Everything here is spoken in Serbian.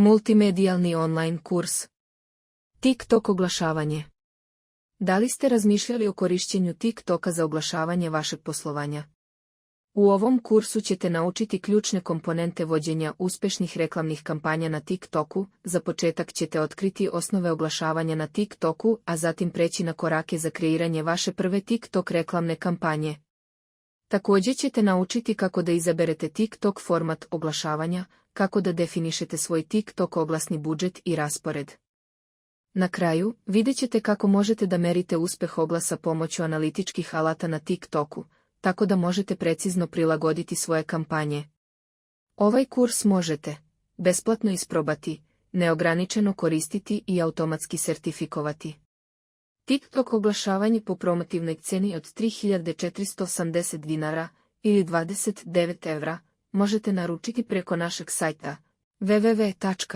Multimedijalni online kurs. TikTok oglašavanje. Da li ste razmišljali o korišćenju TikToka za oglašavanje vašeg poslovanja? U ovom kursu ćete naučiti ključne komponente vođenja uspešnih reklamnih kampanja na TikToku. Za početak ćete otkriti osnove oglašavanja na TikToku, a zatim preći na korake za kreiranje vaše prve TikTok reklamne kampanje. Također ćete naučiti kako da izaberete TikTok format oglašavanja, kako da definišete svoj TikTok oglasni budžet i raspored. Na kraju, vidjet ćete kako možete da merite uspeh oglasa pomoću analitičkih alata na TikToku, tako da možete precizno prilagoditi svoje kampanje. Ovaj kurs možete besplatno isprobati, neograničeno koristiti i automatski sertifikovati. TikTok oglašavanje po promotivnoj ceni od 3.480 dinara ili 29 evra možete naručiti preko našeg sajta www.anima.rs.